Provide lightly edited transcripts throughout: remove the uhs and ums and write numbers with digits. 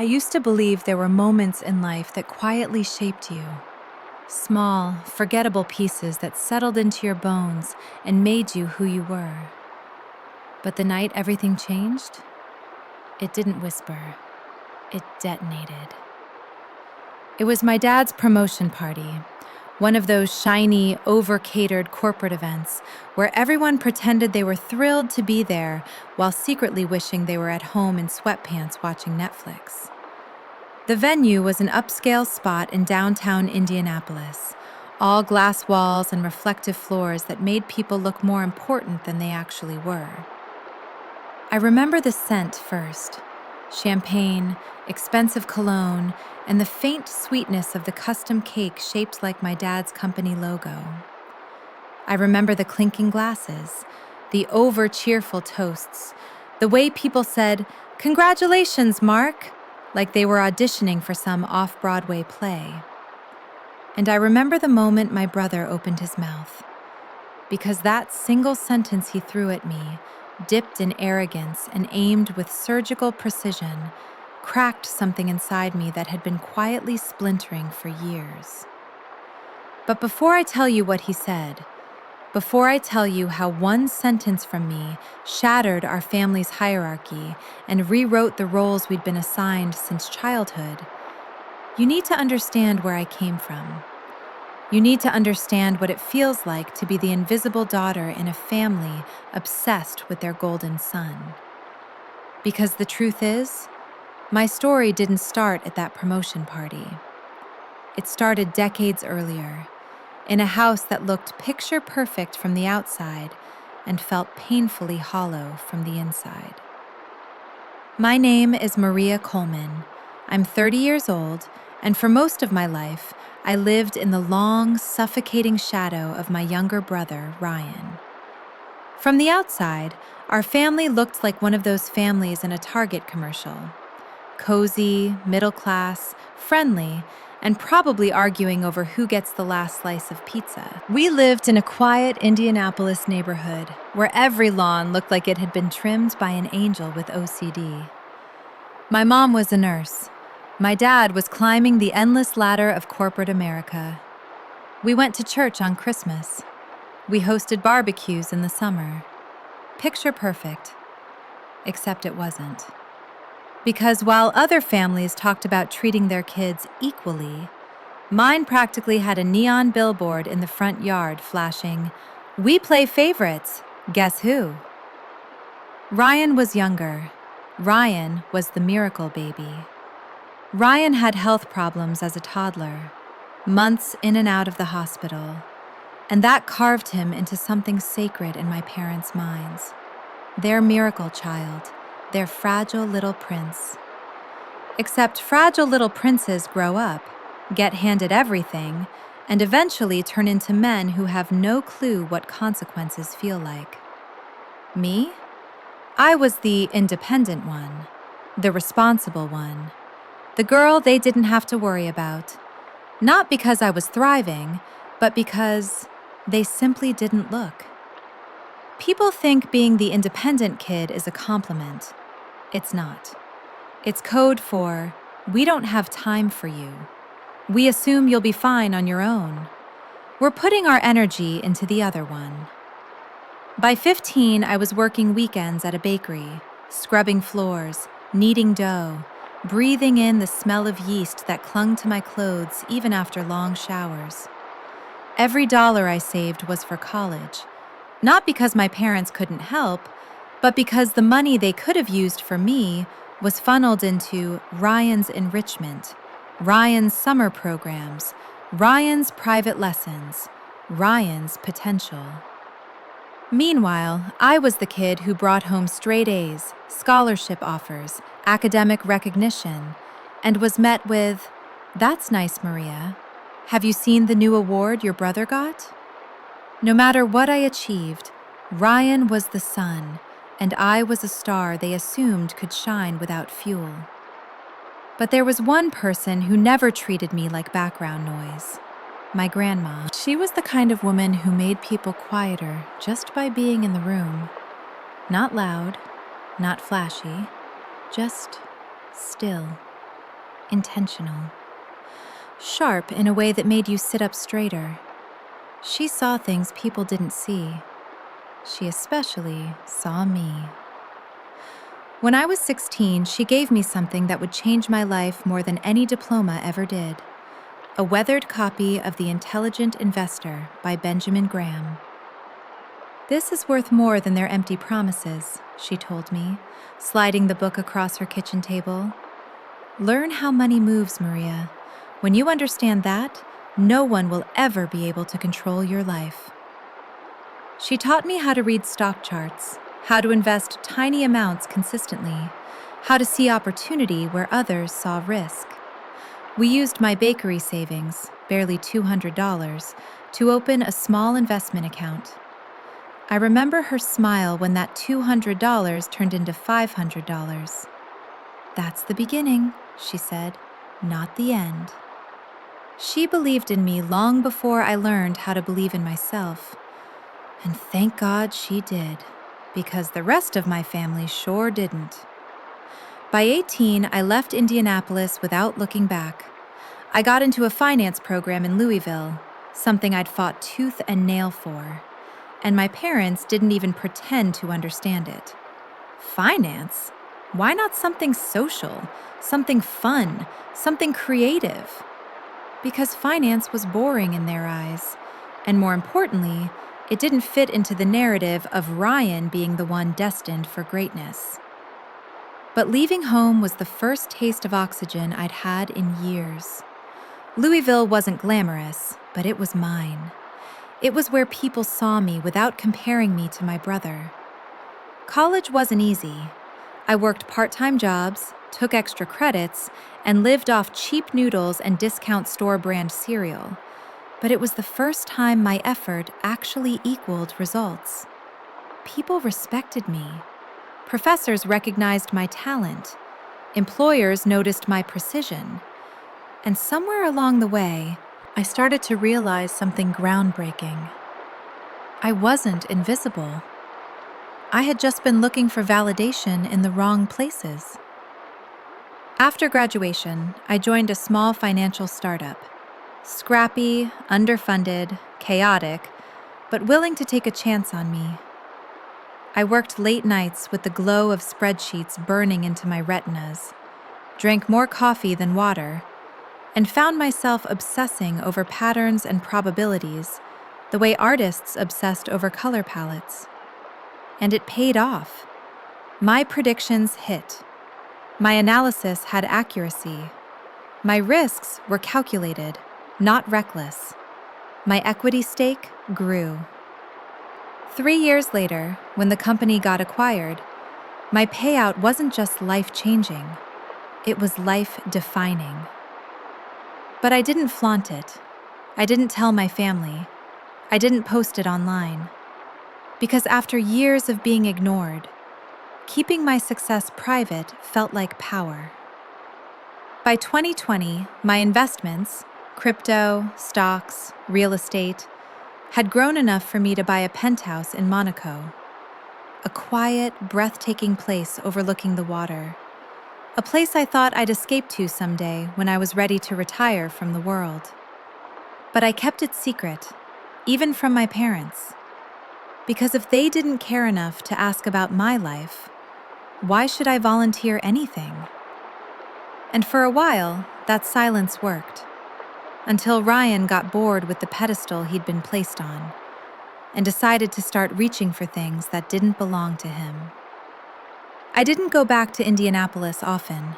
used to believe there were moments in life that quietly shaped you. Small, forgettable pieces that settled into your bones and made you who you were. But the night everything changed, it didn't whisper, it detonated. It was my dad's promotion party, one of those shiny, over-catered corporate events where everyone pretended they were thrilled to be there while secretly wishing they were at home in sweatpants watching Netflix. The venue was an upscale spot in downtown Indianapolis, all glass walls and reflective floors that made people look more important than they actually were. I remember the scent first: champagne, expensive cologne, and the faint sweetness of the custom cake shaped like my dad's company logo. I remember the clinking glasses, the over-cheerful toasts, the way people said, "Congratulations, Mark," like they were auditioning for some off-Broadway play. And I remember the moment my brother opened his mouth, because that single sentence he threw at me, dipped in arrogance and aimed with surgical precision, cracked something inside me that had been quietly splintering for years. But before I tell you what he said, before I tell you how one sentence from me shattered our family's hierarchy and rewrote the roles we'd been assigned since childhood, you need to understand where I came from. You need to understand what it feels like to be the invisible daughter in a family obsessed with their golden son. Because the truth is, my story didn't start at that promotion party. It started decades earlier, in a house that looked picture perfect from the outside and felt painfully hollow from the inside. My name is Maria Coleman. I'm 30 years old, and for most of my life, I lived in the long, suffocating shadow of my younger brother, Ryan. From the outside, our family looked like one of those families in a Target commercial. Cozy, middle class, friendly, and probably arguing over who gets the last slice of pizza. We lived in a quiet Indianapolis neighborhood where every lawn looked like it had been trimmed by an angel with OCD. My mom was a nurse. My dad was climbing the endless ladder of corporate America. We went to church on Christmas. We hosted barbecues in the summer. Picture perfect. Except it wasn't. Because while other families talked about treating their kids equally, mine practically had a neon billboard in the front yard flashing, "We play favorites. Guess who?" Ryan was younger. Ryan was the miracle baby. Ryan had health problems as a toddler, months in and out of the hospital, and that carved him into something sacred in my parents' minds. Their miracle child, their fragile little prince. Except fragile little princes grow up, get handed everything, and eventually turn into men who have no clue what consequences feel like. Me? I was the independent one, the responsible one, the girl they didn't have to worry about. Not because I was thriving, but because they simply didn't look. People think being the independent kid is a compliment. It's not. It's code for, "We don't have time for you. We assume you'll be fine on your own." We're putting our energy into the other one. By 15, I was working weekends at a bakery, scrubbing floors, kneading dough, breathing in the smell of yeast that clung to my clothes even after long showers. Every dollar I saved was for college, not because my parents couldn't help, but because the money they could have used for me was funneled into Ryan's enrichment, Ryan's summer programs, Ryan's private lessons, Ryan's potential. Meanwhile, I was the kid who brought home straight A's, scholarship offers, academic recognition, and was met with, "That's nice, Maria. Have you seen the new award your brother got?" No matter what I achieved, Ryan was the sun, and I was a star they assumed could shine without fuel. But there was one person who never treated me like background noise. My grandma. She was the kind of woman who made people quieter just by being in the room. Not loud, not flashy, just still. intentional. Sharp in a way that made you sit up straighter. She saw things people didn't see. She especially saw me. When I was 16, she gave me something that would change my life more than any diploma ever did. A weathered copy of The Intelligent Investor by Benjamin Graham. "This is worth more than their empty promises," she told me, sliding the book across her kitchen table. "Learn how money moves, Maria. When you understand that, no one will ever be able to control your life." She taught me how to read stock charts, how to invest tiny amounts consistently, how to see opportunity where others saw risk. We used my bakery savings, barely $200, to open a small investment account. I remember her smile when that $200 turned into $500. "That's the beginning," she said, "not the end." She believed in me long before I learned how to believe in myself. And thank God she did, because the rest of my family sure didn't. By 18, I left Indianapolis without looking back. I got into a finance program in Louisville, something I'd fought tooth and nail for. And my parents didn't even pretend to understand it. Finance? Why not something social, something fun, something creative? Because finance was boring in their eyes, and more importantly, it didn't fit into the narrative of Ryan being the one destined for greatness. But leaving home was the first taste of oxygen I'd had in years. Louisville wasn't glamorous, but it was mine. It was where people saw me without comparing me to my brother. College wasn't easy. I worked part-time jobs, took extra credits, and lived off cheap noodles and discount store brand cereal. But it was the first time my effort actually equaled results. People respected me. Professors recognized my talent. Employers noticed my precision. And somewhere along the way, I started to realize something groundbreaking. I wasn't invisible. I had just been looking for validation in the wrong places. After graduation, I joined a small financial startup. Scrappy, underfunded, chaotic, but willing to take a chance on me. I worked late nights with the glow of spreadsheets burning into my retinas, drank more coffee than water, and found myself obsessing over patterns and probabilities, the way artists obsessed over color palettes. And it paid off. My predictions hit. My analysis had accuracy. My risks were calculated, not reckless. My equity stake grew. 3 years later, when the company got acquired, my payout wasn't just life-changing, it was life-defining. But I didn't flaunt it. I didn't tell my family. I didn't post it online. Because after years of being ignored, keeping my success private felt like power. By 2020, my investments, crypto, stocks, real estate, had grown enough for me to buy a penthouse in Monaco. A quiet, breathtaking place overlooking the water. A place I thought I'd escape to someday when I was ready to retire from the world. But I kept it secret, even from my parents. Because if they didn't care enough to ask about my life, why should I volunteer anything? And for a while, that silence worked. Until Ryan got bored with the pedestal he'd been placed on and decided to start reaching for things that didn't belong to him. I didn't go back to Indianapolis often.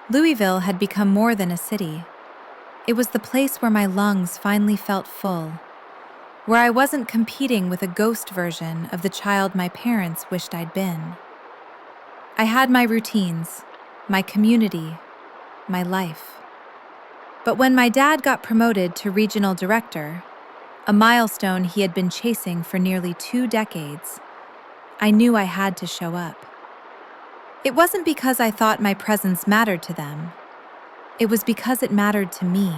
Louisville had become more than a city. It was the place where my lungs finally felt full, where I wasn't competing with a ghost version of the child my parents wished I'd been. I had my routines, my community, my life. But when my dad got promoted to regional director, a milestone he had been chasing for nearly 2 decades, I knew I had to show up. It wasn't because I thought my presence mattered to them. It was because it mattered to me.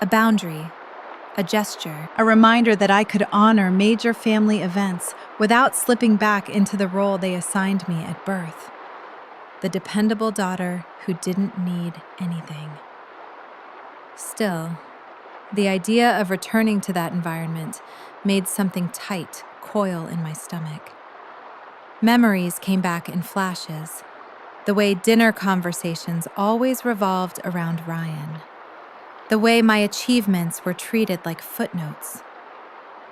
A boundary, a gesture, a reminder that I could honor major family events without slipping back into the role they assigned me at birth. the dependable daughter who didn't need anything. Still, the idea of returning to that environment made something tight coil in my stomach. Memories came back in flashes, the way dinner conversations always revolved around Ryan, the way my achievements were treated like footnotes,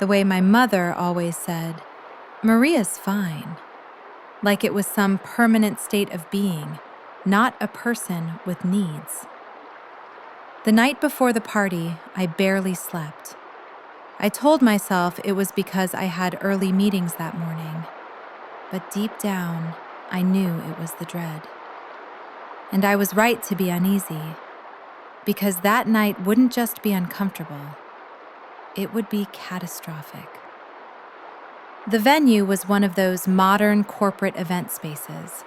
the way my mother always said, "Maria's fine," like it was some permanent state of being, not a person with needs. The night before the party, I barely slept. I told myself it was because I had early meetings that morning, but deep down, I knew it was the dread. And I was right to be uneasy, because that night wouldn't just be uncomfortable, it would be catastrophic. The venue was one of those modern corporate event spaces,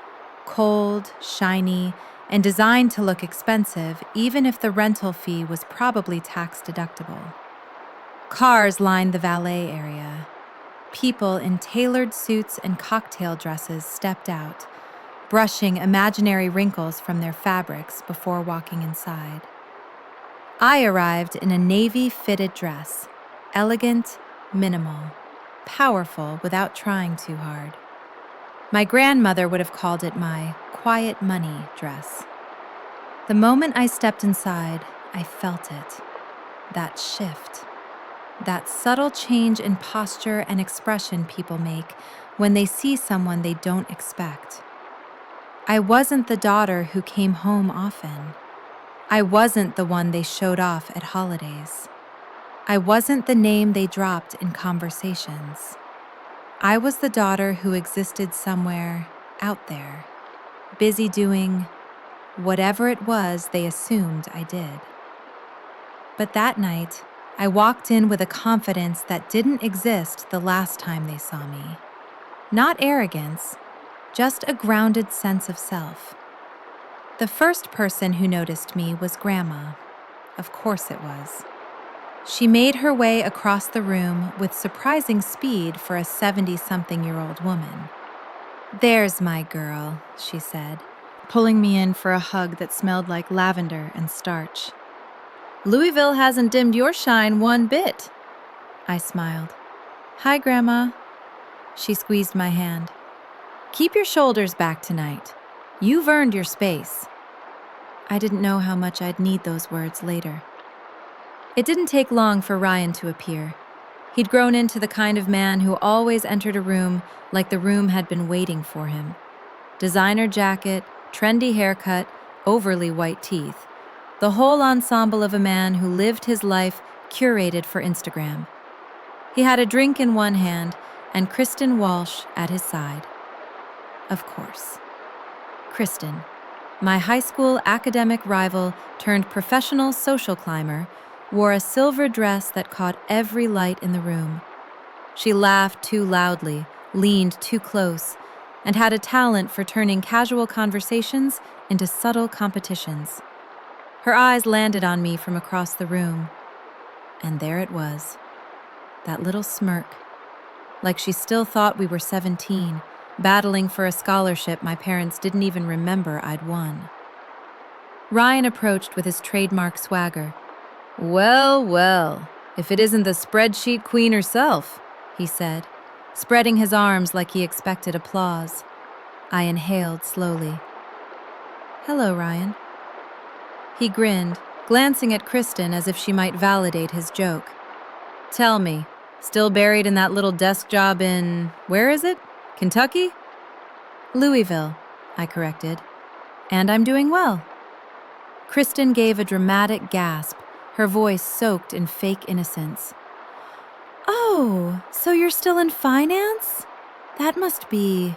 cold, shiny, and designed to look expensive even if the rental fee was probably tax-deductible. Cars lined the valet area. People in tailored suits and cocktail dresses stepped out, brushing imaginary wrinkles from their fabrics before walking inside. I arrived in a navy-fitted dress, elegant, minimal, powerful without trying too hard. My grandmother would have called it my quiet money dress. The moment I stepped inside, I felt it. That shift. That subtle change in posture and expression people make when they see someone they don't expect. I wasn't the daughter who came home often. I wasn't the one they showed off at holidays. I wasn't the name they dropped in conversations. I was the daughter who existed somewhere out there, busy doing whatever it was they assumed I did. But that night, I walked in with a confidence that didn't exist the last time they saw me. Not arrogance, just a grounded sense of self. The first person who noticed me was Grandma. Of course it was. She made her way across the room with surprising speed for a 70-something-year-old woman. "There's my girl," she said, pulling me in for a hug that smelled like lavender and starch. "Louisville hasn't dimmed your shine one bit." I smiled. "Hi, Grandma." She squeezed my hand. "Keep your shoulders back tonight. You've earned your space." I didn't know how much I'd need those words later. It didn't take long for Ryan to appear. He'd grown into the kind of man who always entered a room like the room had been waiting for him. Designer jacket, trendy haircut, overly white teeth. The whole ensemble of a man who lived his life curated for Instagram. He had a drink in one hand and Kristen Walsh at his side. Of course. Kristen, my high school academic rival turned professional social climber, wore a silver dress that caught every light in the room. She laughed too loudly, leaned too close, and had a talent for turning casual conversations into subtle competitions. Her eyes landed on me from across the room, and there it was, that little smirk, like she still thought we were 17, battling for a scholarship my parents didn't even remember I'd won. Ryan approached with his trademark swagger. "Well, well, if it isn't the spreadsheet queen herself," he said, spreading his arms like he expected applause. I inhaled slowly. "Hello, Ryan." He grinned, glancing at Kristen as if she might validate his joke. "Tell me, still buried in that little desk job in, where is it? Kentucky?" "Louisville," I corrected. "And I'm doing well." Kristen gave a dramatic gasp, her voice soaked in fake innocence. "Oh, so you're still in finance? That must be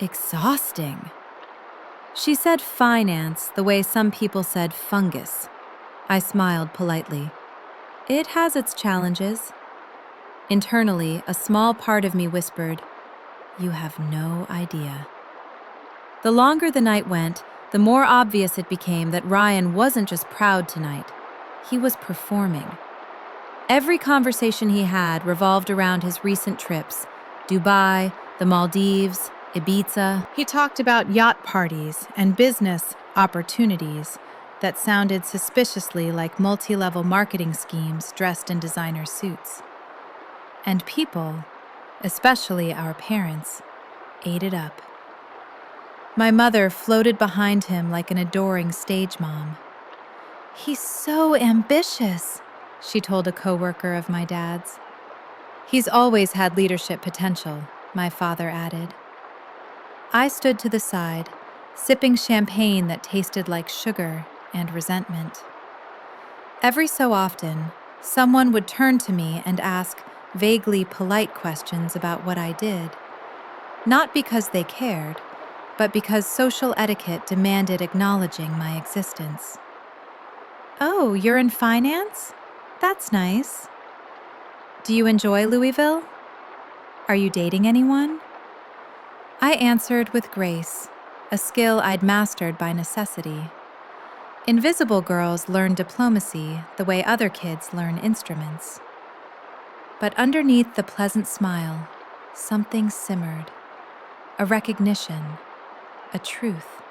exhausting." She said finance the way some people said fungus. I smiled politely. It has its challenges. Internally, a small part of me whispered, "You have no idea." The longer the night went, the more obvious it became that Ryan wasn't just proud tonight. He was performing. Every conversation he had revolved around his recent trips, Dubai, the Maldives, Ibiza. He talked about yacht parties and business opportunities that sounded suspiciously like multi-level marketing schemes dressed in designer suits. And people, especially our parents, ate it up. My mother floated behind him like an adoring stage mom. "He's so ambitious," she told a coworker of my dad's. "He's always had leadership potential," my father added. I stood to the side, sipping champagne that tasted like sugar and resentment. Every so often, someone would turn to me and ask vaguely polite questions about what I did, not because they cared, but because social etiquette demanded acknowledging my existence. "Oh, you're in finance? That's nice. Do you enjoy Louisville? Are you dating anyone?" I answered with grace, a skill I'd mastered by necessity. Invisible girls learn diplomacy the way other kids learn instruments. But underneath the pleasant smile, something simmered. A recognition, a truth.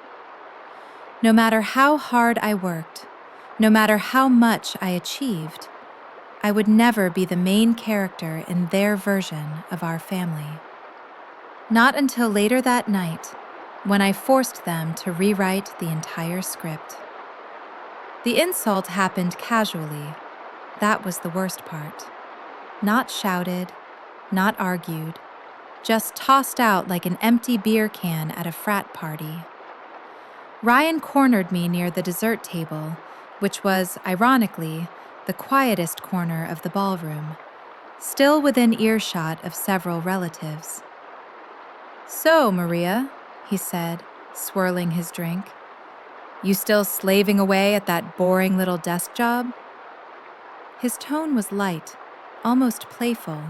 No matter how hard I worked, no matter how much I achieved, I would never be the main character in their version of our family. Not until later that night, when I forced them to rewrite the entire script. The insult happened casually. That was the worst part. Not shouted, not argued, just tossed out like an empty beer can at a frat party. Ryan cornered me near the dessert table, which was, ironically, the quietest corner of the ballroom, still within earshot of several relatives. "So, Maria," he said, swirling his drink, "you still slaving away at that boring little desk job?" His tone was light, almost playful.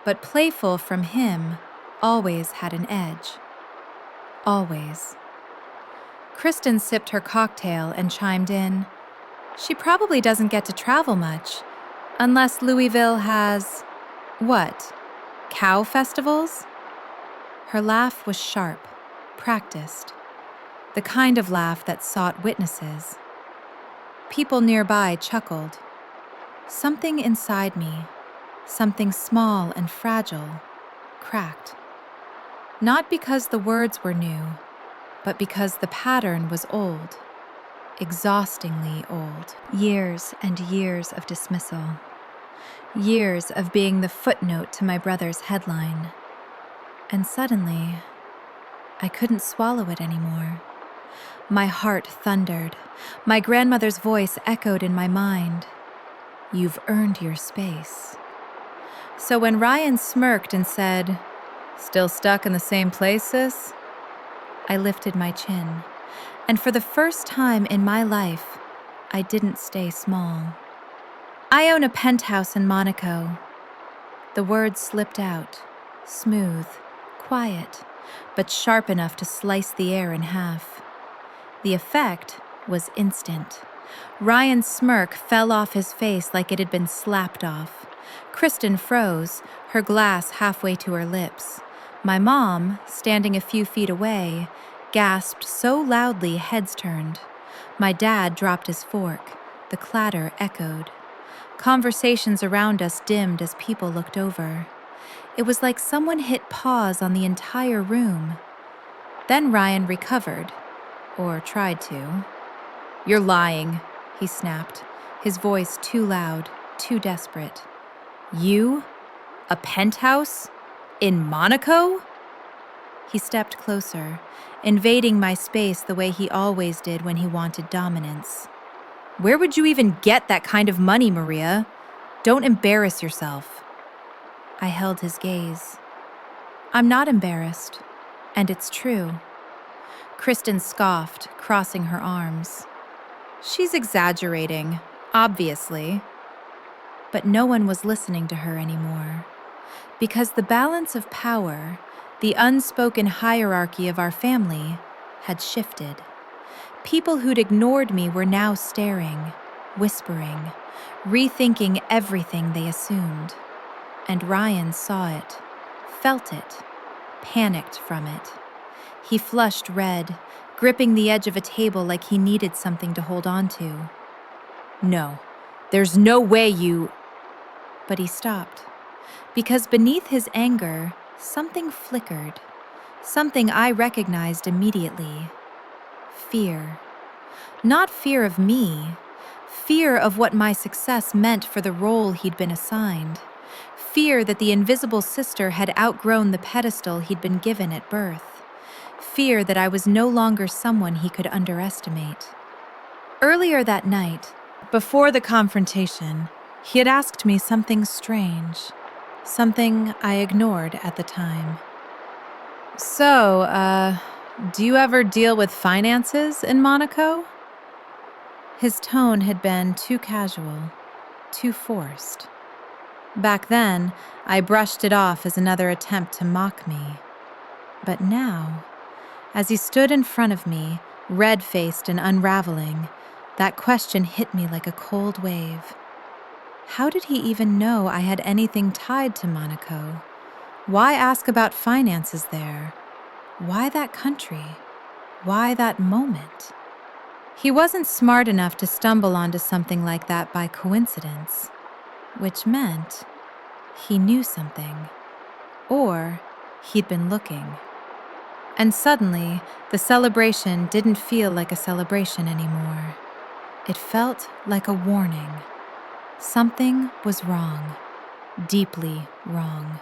But playful from him always had an edge. Always. Kristen sipped her cocktail and chimed in, "She probably doesn't get to travel much, unless Louisville has, what, cow festivals?" Her laugh was sharp, practiced, the kind of laugh that sought witnesses. People nearby chuckled. Something inside me, something small and fragile, cracked. Not because the words were new, but because the pattern was old, exhaustingly old. Years and years of dismissal. Years of being the footnote to my brother's headline. And suddenly, I couldn't swallow it anymore. My heart thundered. My grandmother's voice echoed in my mind. "You've earned your space." So when Ryan smirked and said, "Still stuck in the same place, sis?" I lifted my chin. And for the first time in my life, I didn't stay small. "I own a penthouse in Monaco." The words slipped out, smooth, quiet, but sharp enough to slice the air in half. The effect was instant. Ryan's smirk fell off his face like it had been slapped off. Kristen froze, her glass halfway to her lips. My mom, standing a few feet away, gasped so loudly heads turned. My dad dropped his fork. The clatter echoed. Conversations around us dimmed as people looked over. It was like someone hit pause on the entire room. Then Ryan recovered, or tried to. "You're lying," he snapped, his voice too loud, too desperate. "You? A penthouse? In Monaco?" He stepped closer, invading my space the way he always did when he wanted dominance. "Where would you even get that kind of money, Maria? Don't embarrass yourself." I held his gaze. "I'm not embarrassed, and it's true." Kristen scoffed, crossing her arms. "She's exaggerating, obviously." But no one was listening to her anymore. Because the balance of power, the unspoken hierarchy of our family, had shifted. People who'd ignored me were now staring, whispering, rethinking everything they assumed. And Ryan saw it, felt it, panicked from it. He flushed red, gripping the edge of a table like he needed something to hold on to. "No, there's no way you—" But he stopped, because beneath his anger, something flickered, something I recognized immediately. Fear. Not fear of me, fear of what my success meant for the role he'd been assigned. Fear that the invisible sister had outgrown the pedestal he'd been given at birth. Fear that I was no longer someone he could underestimate. Earlier that night, before the confrontation, he had asked me something strange, something I ignored at the time. "So, do you ever deal with finances in Monaco?" His tone had been too casual, too forced. Back then, I brushed it off as another attempt to mock me. But now, as he stood in front of me, red-faced and unraveling, that question hit me like a cold wave. How did he even know I had anything tied to Monaco? Why ask about finances there? Why that country? Why that moment? He wasn't smart enough to stumble onto something like that by coincidence, which meant he knew something, or he'd been looking. And suddenly, the celebration didn't feel like a celebration anymore. It felt like a warning. Something was wrong, deeply wrong.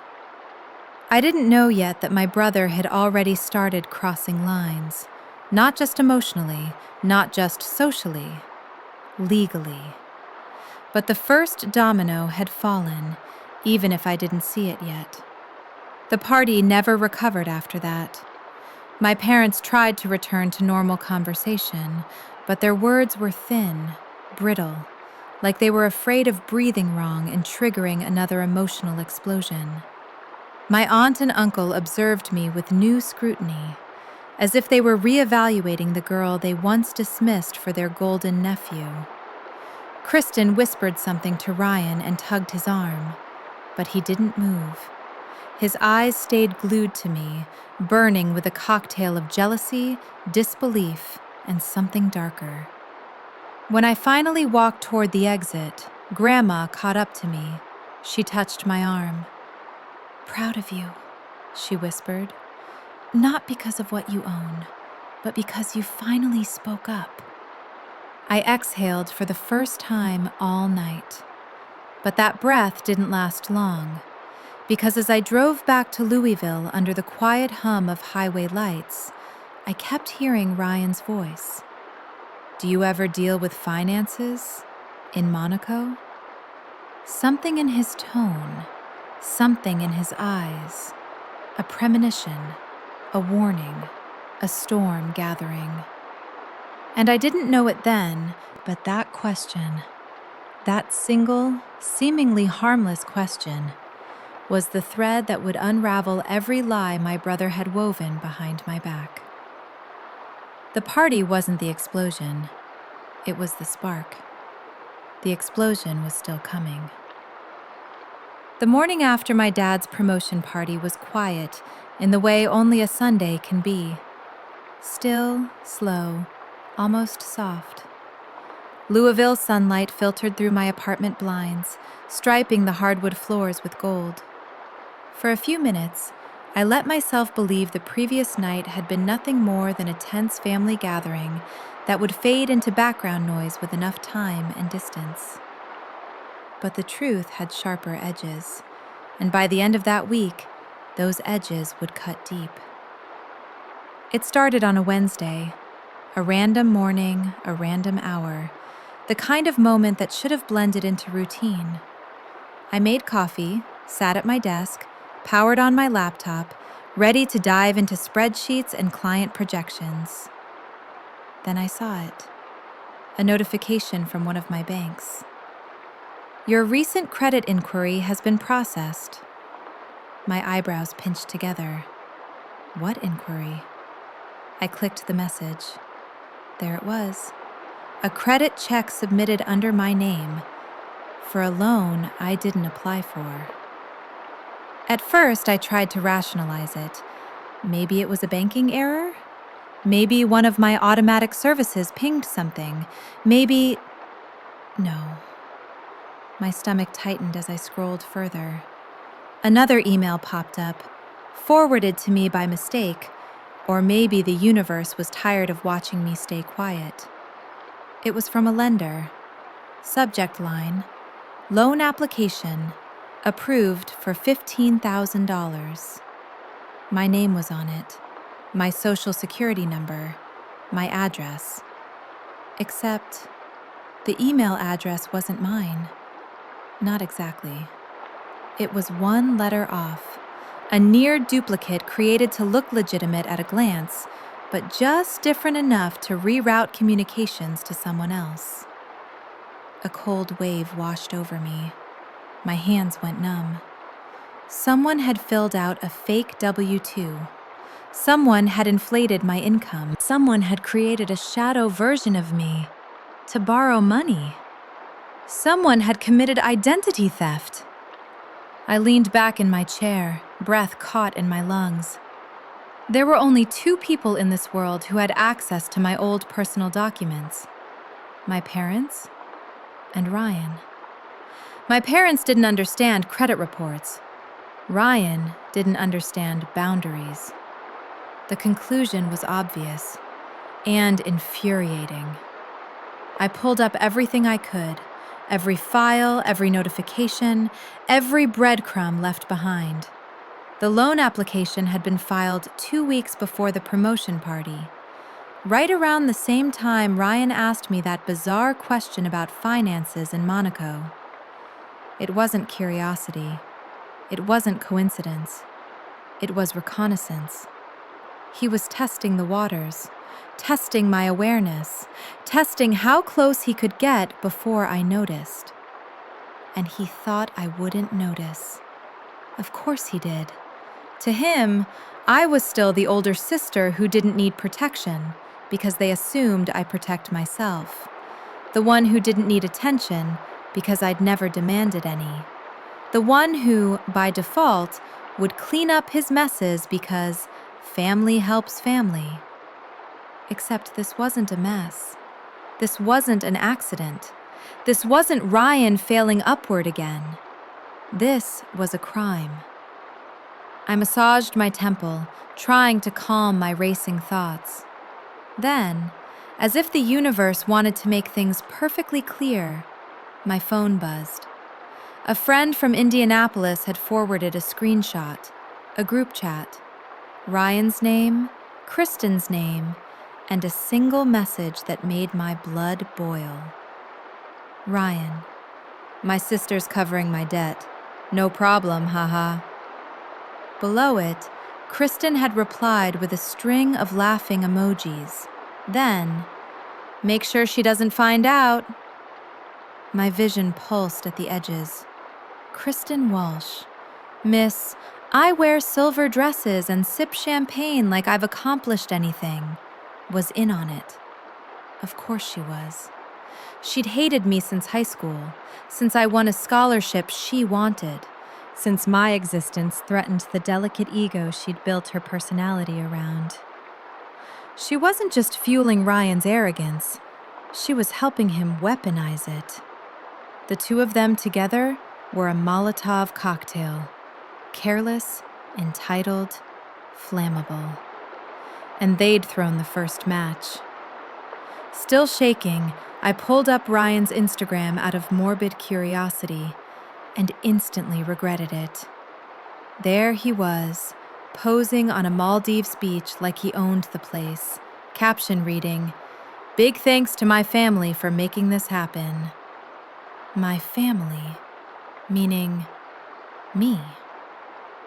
I didn't know yet that my brother had already started crossing lines, not just emotionally, not just socially, legally. But the first domino had fallen, even if I didn't see it yet. The party never recovered after that. My parents tried to return to normal conversation, but their words were thin, brittle, like they were afraid of breathing wrong and triggering another emotional explosion. My aunt and uncle observed me with new scrutiny, as if they were reevaluating the girl they once dismissed for their golden nephew. Kristen whispered something to Ryan and tugged his arm, but he didn't move. His eyes stayed glued to me, burning with a cocktail of jealousy, disbelief, and something darker. When I finally walked toward the exit, Grandma caught up to me. She touched my arm. "Proud of you," she whispered. "Not because of what you own, but because you finally spoke up." I exhaled for the first time all night. But that breath didn't last long, because as I drove back to Louisville under the quiet hum of highway lights, I kept hearing Ryan's voice. "Do you ever deal with finances in Monaco?" Something in his tone, something in his eyes, a premonition, a warning, a storm gathering. And I didn't know it then, but that question, that single, seemingly harmless question, was the thread that would unravel every lie my brother had woven behind my back. The party wasn't the explosion. It was the spark. The explosion was still coming. The morning after my dad's promotion party was quiet in the way only a Sunday can be. Still, slow, almost soft. Louisville sunlight filtered through my apartment blinds, striping the hardwood floors with gold. For a few minutes, I let myself believe the previous night had been nothing more than a tense family gathering that would fade into background noise with enough time and distance. But the truth had sharper edges, and by the end of that week, those edges would cut deep. It started on a Wednesday, a random morning, a random hour, the kind of moment that should have blended into routine. I made coffee, sat at my desk, powered on my laptop, ready to dive into spreadsheets and client projections. Then I saw it, a notification from one of my banks. "Your recent credit inquiry has been processed." My eyebrows pinched together. What inquiry? I clicked the message. There it was. A credit check submitted under my name for a loan I didn't apply for. At first, I tried to rationalize it. Maybe it was a banking error? Maybe one of my automatic services pinged something. Maybe... No. My stomach tightened as I scrolled further. Another email popped up, forwarded to me by mistake, or maybe the universe was tired of watching me stay quiet. It was from a lender. Subject line: loan application, approved for $15,000. My name was on it, my social security number, my address. Except the email address wasn't mine. Not exactly. It was one letter off, a near duplicate created to look legitimate at a glance, but just different enough to reroute communications to someone else. A cold wave washed over me. My hands went numb. Someone had filled out a fake W-2. Someone had inflated my income. Someone had created a shadow version of me to borrow money. Someone had committed identity theft. I leaned back in my chair, breath caught in my lungs. There were only 2 people in this world who had access to my old personal documents: my parents and Ryan. My parents didn't understand credit reports. Ryan didn't understand boundaries. The conclusion was obvious and infuriating. I pulled up everything I could, every file, every notification, every breadcrumb left behind. The loan application had been filed 2 weeks before the promotion party. Right around the same time Ryan asked me that bizarre question about finances in Monaco. It wasn't curiosity. It wasn't coincidence. It was reconnaissance. He was testing the waters, testing my awareness, testing how close he could get before I noticed. And he thought I wouldn't notice. Of course he did. To him, I was still the older sister who didn't need protection because they assumed I protect myself. The one who didn't need attention because I'd never demanded any. The one who, by default, would clean up his messes because family helps family. Except this wasn't a mess. This wasn't an accident. This wasn't Ryan failing upward again. This was a crime. I massaged my temple, trying to calm my racing thoughts. Then, as if the universe wanted to make things perfectly clear, my phone buzzed. A friend from Indianapolis had forwarded a screenshot, a group chat, Ryan's name, Kristen's name, and a single message that made my blood boil. Ryan: my sister's covering my debt. No problem, haha. Below it, Kristen had replied with a string of laughing emojis. Then, make sure she doesn't find out. My vision pulsed at the edges. Kristen Walsh. Miss, I wear silver dresses and sip champagne like I've accomplished anything, was in on it. Of course she was. She'd hated me since high school, since I won a scholarship she wanted, since my existence threatened the delicate ego she'd built her personality around. She wasn't just fueling Ryan's arrogance, she was helping him weaponize it. The two of them together were a Molotov cocktail. Careless, entitled, flammable. And they'd thrown the first match. Still shaking, I pulled up Ryan's Instagram out of morbid curiosity and instantly regretted it. There he was, posing on a Maldives beach like he owned the place, caption reading, "Big thanks to my family for making this happen." My family, meaning me.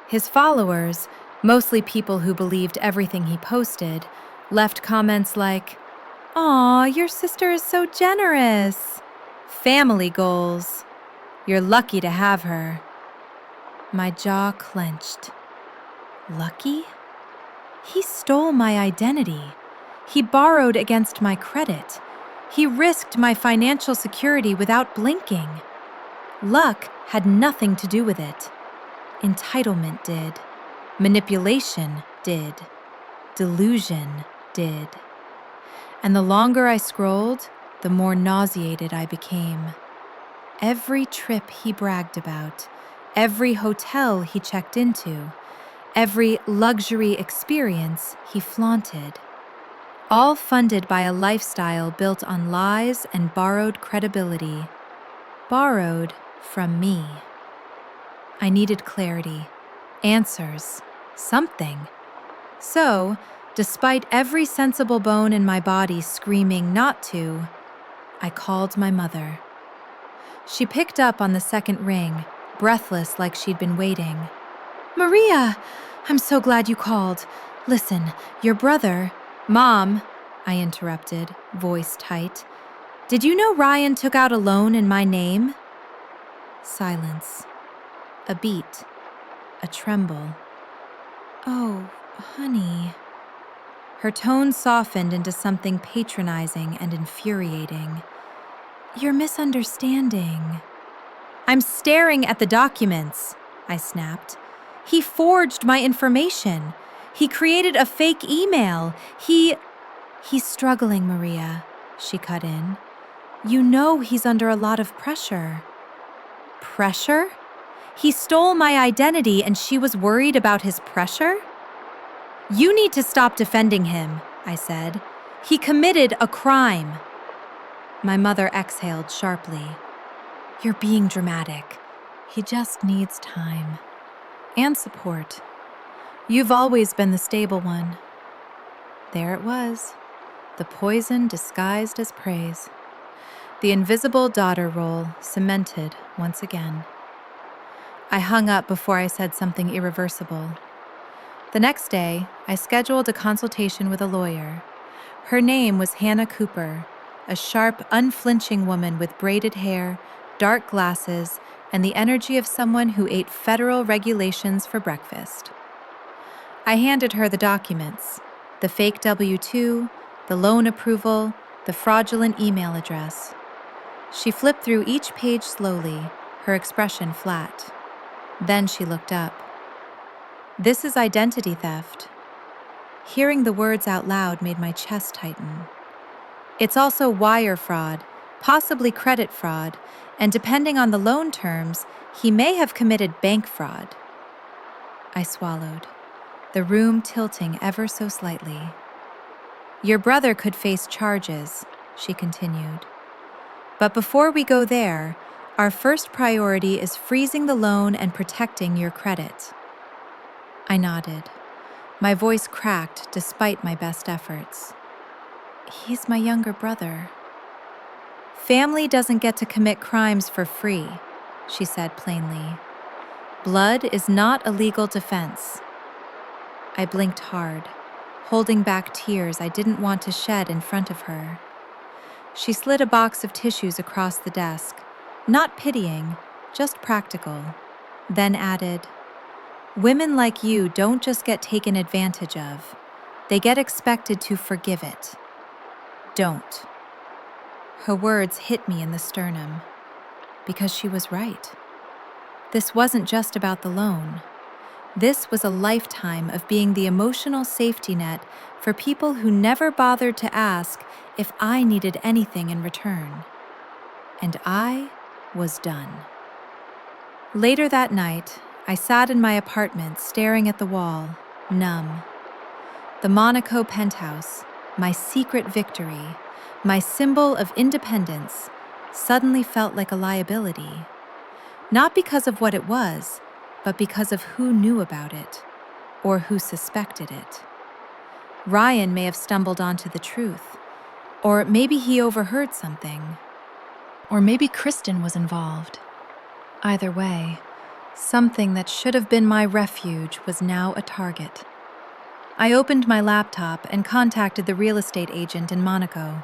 His followers, mostly people who believed everything he posted, left comments like, "Aw, your sister is so generous." Family goals. You're lucky to have her. My jaw clenched. Lucky? He stole my identity. He borrowed against my credit. He risked my financial security without blinking. Luck had nothing to do with it. Entitlement did. Manipulation did. Delusion did. And the longer I scrolled, the more nauseated I became. Every trip he bragged about, every hotel he checked into, every luxury experience he flaunted, all funded by a lifestyle built on lies and borrowed credibility. Borrowed from me. I needed clarity, answers, something. So, despite every sensible bone in my body screaming not to, I called my mother. She picked up on the second ring, breathless like she'd been waiting. "Maria, I'm so glad you called. Listen, your brother—" "Mom," I interrupted, voice tight. "Did you know Ryan took out a loan in my name?" Silence. A beat. A tremble. "Oh, honey." Her tone softened into something patronizing and infuriating. "You're misunderstanding." "I'm staring at the documents," I snapped. "He forged my information. He created a fake email. He's struggling, Maria," she cut in. "You know he's under a lot of pressure." Pressure? He stole my identity and she was worried about his pressure? "You need to stop defending him," I said. "He committed a crime." My mother exhaled sharply. "You're being dramatic. He just needs time. And support. You've always been the stable one." There it was. The poison disguised as praise. The invisible daughter role cemented once again. I hung up before I said something irreversible. The next day, I scheduled a consultation with a lawyer. Her name was Hannah Cooper, a sharp, unflinching woman with braided hair, dark glasses, and the energy of someone who ate federal regulations for breakfast. I handed her the documents, the fake W-2, the loan approval, the fraudulent email address. She flipped through each page slowly, her expression flat. Then she looked up. "This is identity theft." Hearing the words out loud made my chest tighten. "It's also wire fraud, possibly credit fraud, and depending on the loan terms, he may have committed bank fraud." I swallowed, the room tilting ever so slightly. "Your brother could face charges," she continued. "But before we go there, our first priority is freezing the loan and protecting your credit." I nodded. My voice cracked despite my best efforts. "He's my younger brother." "Family doesn't get to commit crimes for free," she said plainly. "Blood is not a legal defense." I blinked hard, holding back tears I didn't want to shed in front of her. She slid a box of tissues across the desk, not pitying, just practical, then added, "Women like you don't just get taken advantage of. They get expected to forgive it. Don't." Her words hit me in the sternum, because she was right. This wasn't just about the loan. This was a lifetime of being the emotional safety net for people who never bothered to ask if I needed anything in return. And I was done. Later that night, I sat in my apartment staring at the wall, numb. The Monaco penthouse, my secret victory, my symbol of independence, suddenly felt like a liability. Not because of what it was, but because of who knew about it, or who suspected it. Ryan may have stumbled onto the truth, or maybe he overheard something, or maybe Kristen was involved. Either way, something that should have been my refuge was now a target. I opened my laptop and contacted the real estate agent in Monaco,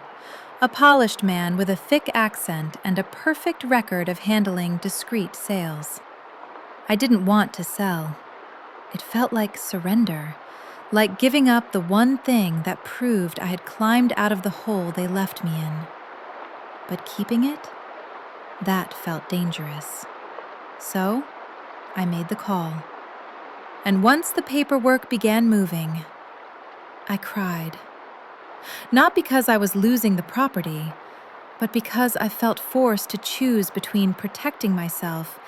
a polished man with a thick accent and a perfect record of handling discreet sales. I didn't want to sell. It felt like surrender, like giving up the one thing that proved I had climbed out of the hole they left me in. But keeping it? That felt dangerous. So, I made the call. And once the paperwork began moving, I cried. Not because I was losing the property, but because I felt forced to choose between protecting myself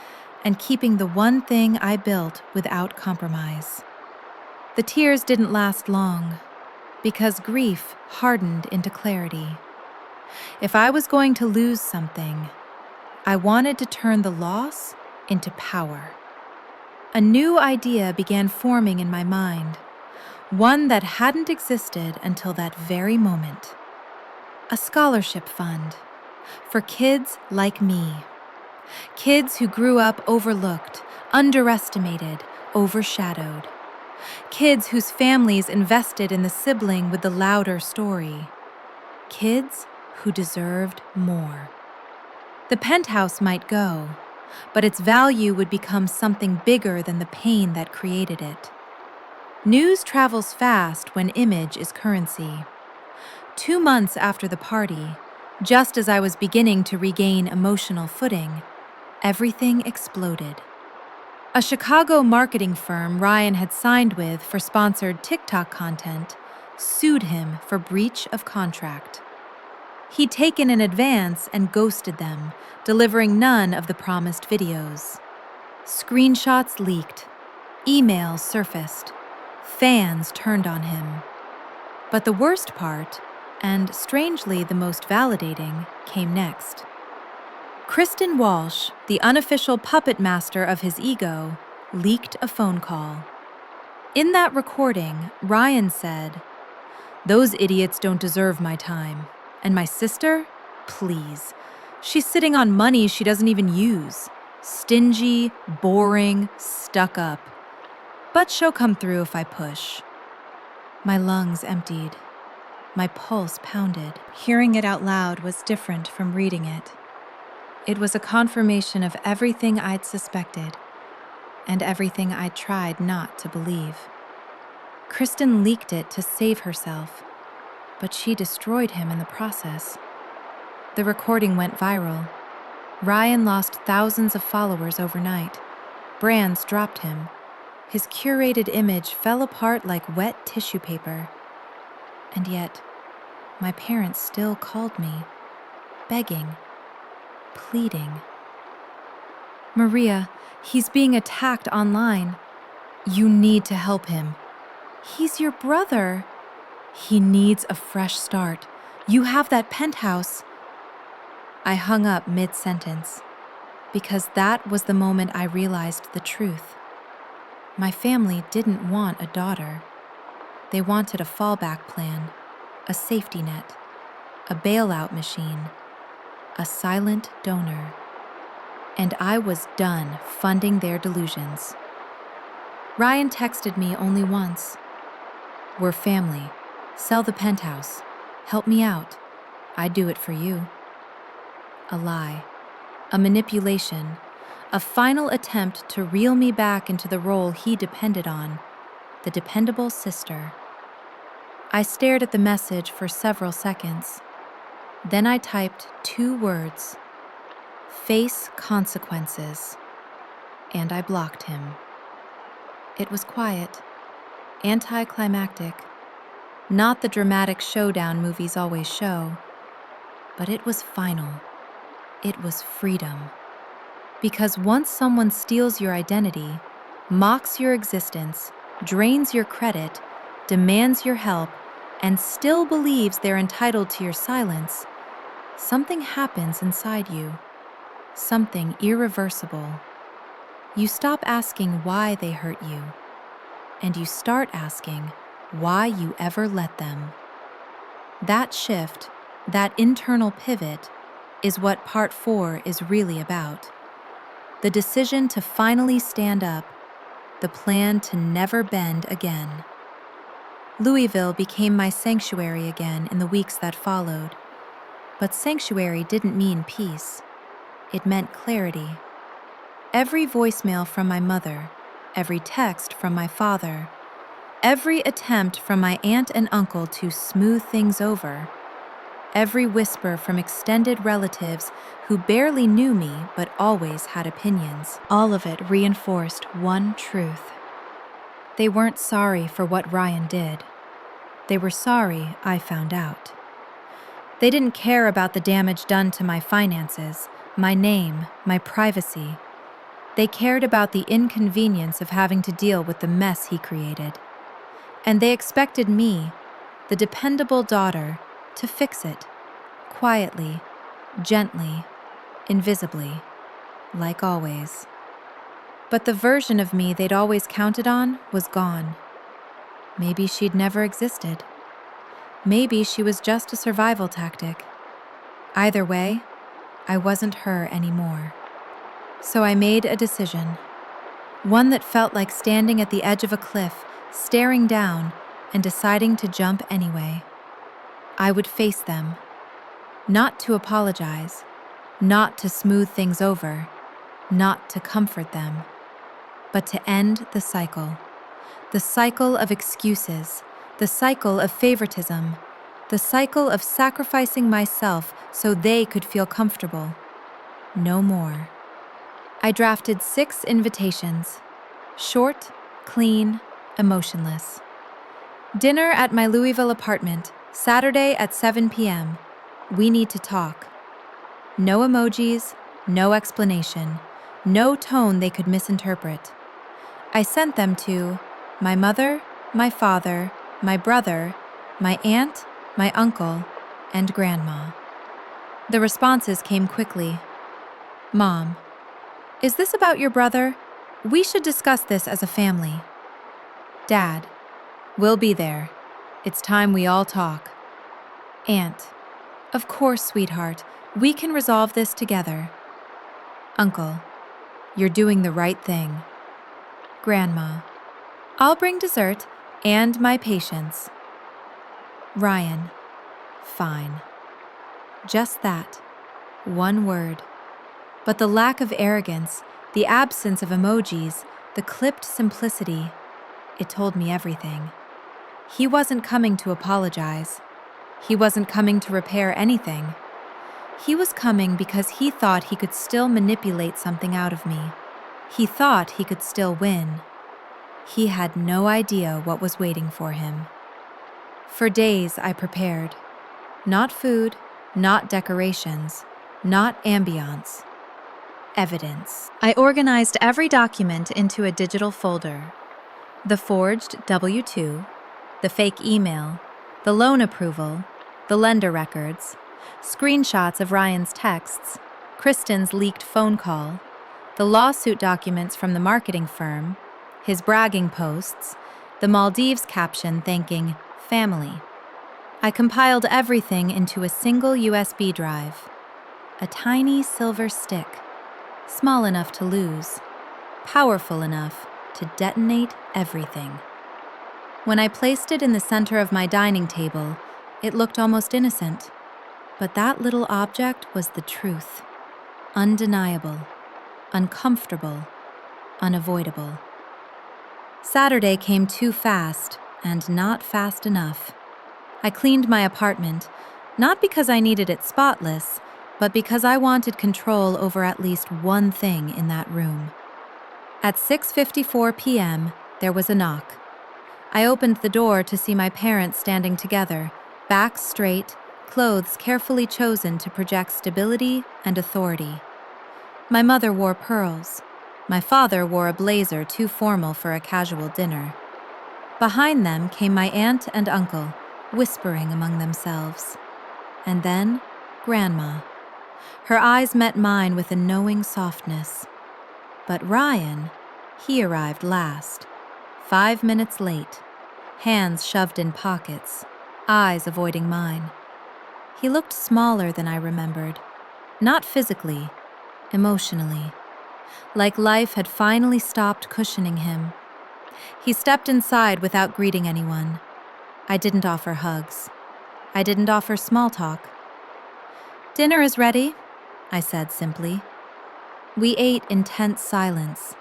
and keeping the one thing I built without compromise. The tears didn't last long, because grief hardened into clarity. If I was going to lose something, I wanted to turn the loss into power. A new idea began forming in my mind, one that hadn't existed until that very moment. A scholarship fund for kids like me. Kids who grew up overlooked, underestimated, overshadowed. Kids whose families invested in the sibling with the louder story. Kids who deserved more. The penthouse might go, but its value would become something bigger than the pain that created it. News travels fast when image is currency. 2 months after the party, just as I was beginning to regain emotional footing, everything exploded. A Chicago marketing firm Ryan had signed with for sponsored TikTok content sued him for breach of contract. He'd taken an advance and ghosted them, delivering none of the promised videos. Screenshots leaked, emails surfaced, fans turned on him. But the worst part, and strangely the most validating, came next. Kristen Walsh, the unofficial puppet master of his ego, leaked a phone call. In that recording, Ryan said, "Those idiots don't deserve my time. And my sister? Please. She's sitting on money she doesn't even use. Stingy, boring, stuck up. But she'll come through if I push." My lungs emptied. My pulse pounded. Hearing it out loud was different from reading it. It was a confirmation of everything I'd suspected and everything I'd tried not to believe. Kristen leaked it to save herself, but she destroyed him in the process. The recording went viral. Ryan lost thousands of followers overnight. Brands dropped him. His curated image fell apart like wet tissue paper. And yet, my parents still called me, begging, pleading. "Maria, he's being attacked online. You need to help him. He's your brother. He needs a fresh start. You have that penthouse." I hung up mid-sentence, because that was the moment I realized the truth. My family didn't want a daughter. They wanted a fallback plan, a safety net, a bailout machine, a silent donor. And I was done funding their delusions. Ryan texted me only once. "We're family. Sell the penthouse. Help me out. I'd do it for you." A lie, a manipulation, a final attempt to reel me back into the role he depended on, the dependable sister. I stared at the message for several seconds. Then I typed 2 words: "Face consequences," and I blocked him. It was quiet, anticlimactic, not the dramatic showdown movies always show, but it was final. It was freedom. Because once someone steals your identity, mocks your existence, drains your credit, demands your help, and still believes they're entitled to your silence, something happens inside you. Something irreversible. You stop asking why they hurt you, and you start asking why you ever let them. That shift, that internal pivot, is what Part 4 is really about. The decision to finally stand up, the plan to never bend again. Louisville became my sanctuary again in the weeks that followed. But sanctuary didn't mean peace. It meant clarity. Every voicemail from my mother, every text from my father, every attempt from my aunt and uncle to smooth things over, every whisper from extended relatives who barely knew me but always had opinions, all of it reinforced one truth. They weren't sorry for what Ryan did. They were sorry I found out. They didn't care about the damage done to my finances, my name, my privacy. They cared about the inconvenience of having to deal with the mess he created. And they expected me, the dependable daughter, to fix it, quietly, gently, invisibly, like always. But the version of me they'd always counted on was gone. Maybe she'd never existed. Maybe she was just a survival tactic. Either way, I wasn't her anymore. So I made a decision. One that felt like standing at the edge of a cliff, staring down, and deciding to jump anyway. I would face them. Not to apologize. Not to smooth things over. Not to comfort them. But to end the cycle. The cycle of excuses. The cycle of favoritism. The cycle of sacrificing myself so they could feel comfortable. No more. I drafted 6 invitations. Short, clean, emotionless. Dinner at my Louisville apartment, Saturday at 7 p.m. We need to talk. No emojis, no explanation, no tone they could misinterpret. I sent them to my mother, my father, my brother, my aunt, my uncle, and grandma. The responses came quickly. Mom, is this about your brother? We should discuss this as a family. Dad, we'll be there. It's time we all talk. Aunt, of course, sweetheart. We can resolve this together. Uncle, you're doing the right thing. Grandma, I'll bring dessert and my patience. Ryan, fine. Just that. One word. But the lack of arrogance, the absence of emojis, the clipped simplicity, it told me everything. He wasn't coming to apologize. He wasn't coming to repair anything. He was coming because he thought he could still manipulate something out of me. He thought he could still win. He had no idea what was waiting for him. For days I prepared. Not food, not decorations, not ambiance. Evidence. I organized every document into a digital folder. The forged W-2, the fake email, the loan approval, the lender records, screenshots of Ryan's texts, Kristen's leaked phone call, the lawsuit documents from the marketing firm, his bragging posts, the Maldives caption thanking family. I compiled everything into a single USB drive. A tiny silver stick, small enough to lose, powerful enough to detonate everything. When I placed it in the center of my dining table, it looked almost innocent. But that little object was the truth. Undeniable, uncomfortable, unavoidable. Saturday came too fast, and not fast enough. I cleaned my apartment, not because I needed it spotless, but because I wanted control over at least one thing in that room. At 6:54 p.m., there was a knock. I opened the door to see my parents standing together, backs straight, clothes carefully chosen to project stability and authority. My mother wore pearls. My father wore a blazer too formal for a casual dinner. Behind them came my aunt and uncle, whispering among themselves. And then, Grandma. Her eyes met mine with a knowing softness. But Ryan, he arrived last, 5 minutes late, hands shoved in pockets, eyes avoiding mine. He looked smaller than I remembered, not physically, emotionally, like life had finally stopped cushioning him. He stepped inside without greeting anyone. I didn't offer hugs. I didn't offer small talk. "Dinner is ready," I said simply. We ate in tense silence.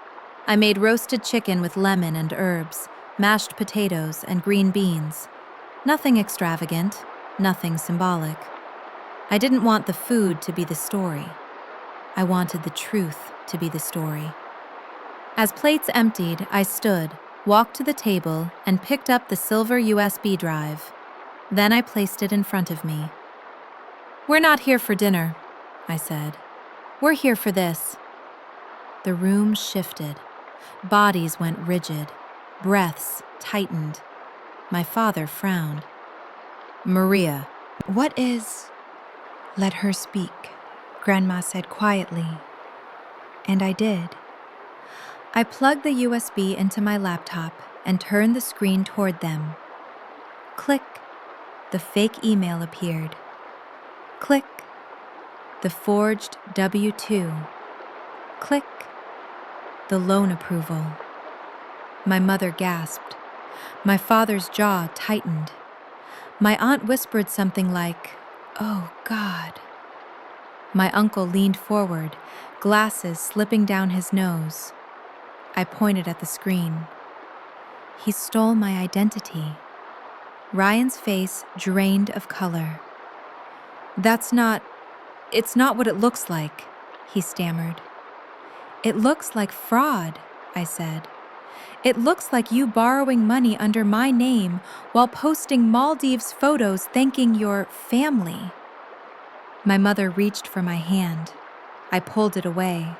I made roasted chicken with lemon and herbs, mashed potatoes and green beans. Nothing extravagant, nothing symbolic. I didn't want the food to be the story. I wanted the truth to be the story. As plates emptied, I stood, walked to the table, and picked up the silver USB drive. Then I placed it in front of me. "We're not here for dinner," I said. "We're here for this." The room shifted. Bodies went rigid. Breaths tightened. My father frowned. "Maria, what is—" "Let her speak," Grandma said quietly. And I did. I plugged the USB into my laptop and turned the screen toward them. Click. The fake email appeared. Click. The forged W-2. Click. The loan approval. My mother gasped. My father's jaw tightened. My aunt whispered something like, "Oh, God." My uncle leaned forward, glasses slipping down his nose. I pointed at the screen. He stole my identity. Ryan's face drained of color. It's not what it looks like," he stammered. "It looks like fraud," I said. "It looks like you borrowing money under my name while posting Maldives photos thanking your family." My mother reached for my hand. I pulled it away.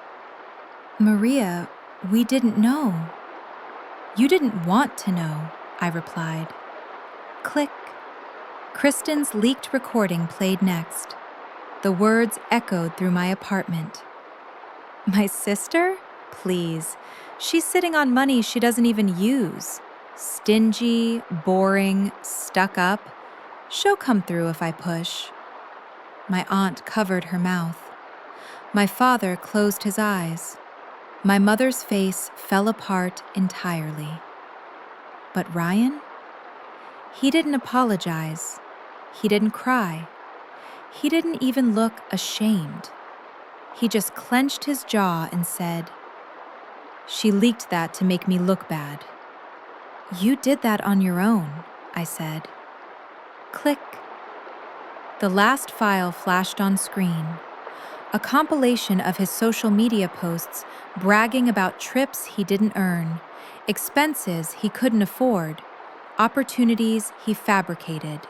"Maria, we didn't know." "You didn't want to know," I replied. Click. Kristen's leaked recording played next. The words echoed through my apartment. "My sister? Please. She's sitting on money she doesn't even use. Stingy, boring, stuck up. She'll come through if I push." My aunt covered her mouth. My father closed his eyes. My mother's face fell apart entirely. But Ryan? He didn't apologize. He didn't cry. He didn't even look ashamed. He just clenched his jaw and said, "She leaked that to make me look bad." "You did that on your own," I said. Click. The last file flashed on screen. A compilation of his social media posts bragging about trips he didn't earn, expenses he couldn't afford, opportunities he fabricated.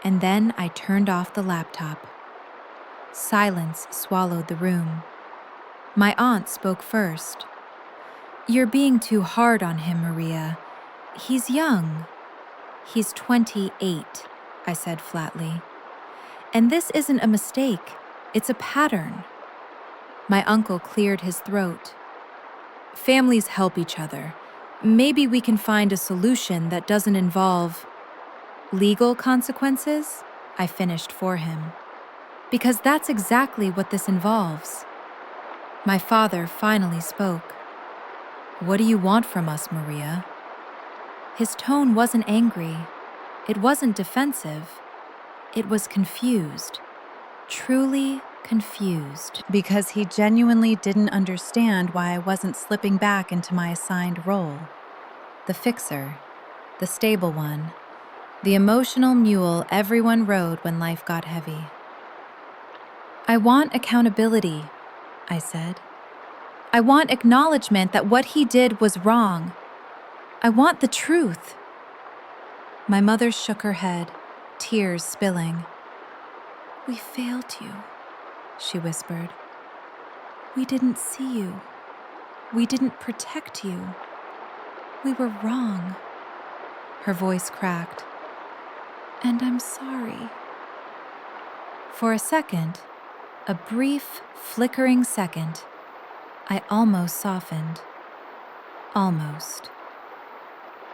And then I turned off the laptop. Silence swallowed the room. My aunt spoke first. "You're being too hard on him, Maria. He's young." "He's 28, I said flatly. "And this isn't a mistake. It's a pattern." My uncle cleared his throat. "Families help each other. Maybe we can find a solution that doesn't involve legal consequences," I finished for him. "Because that's exactly what this involves." My father finally spoke. "What do you want from us, Maria?" His tone wasn't angry. It wasn't defensive. It was confused. Truly confused. Because he genuinely didn't understand why I wasn't slipping back into my assigned role. The fixer. The stable one. The emotional mule everyone rode when life got heavy. "I want accountability," I said. "I want acknowledgement that what he did was wrong. I want the truth." My mother shook her head, tears spilling. "We failed you," she whispered. "We didn't see you. We didn't protect you. We were wrong." Her voice cracked. "And I'm sorry." For a second, a brief, flickering second, I almost softened. Almost.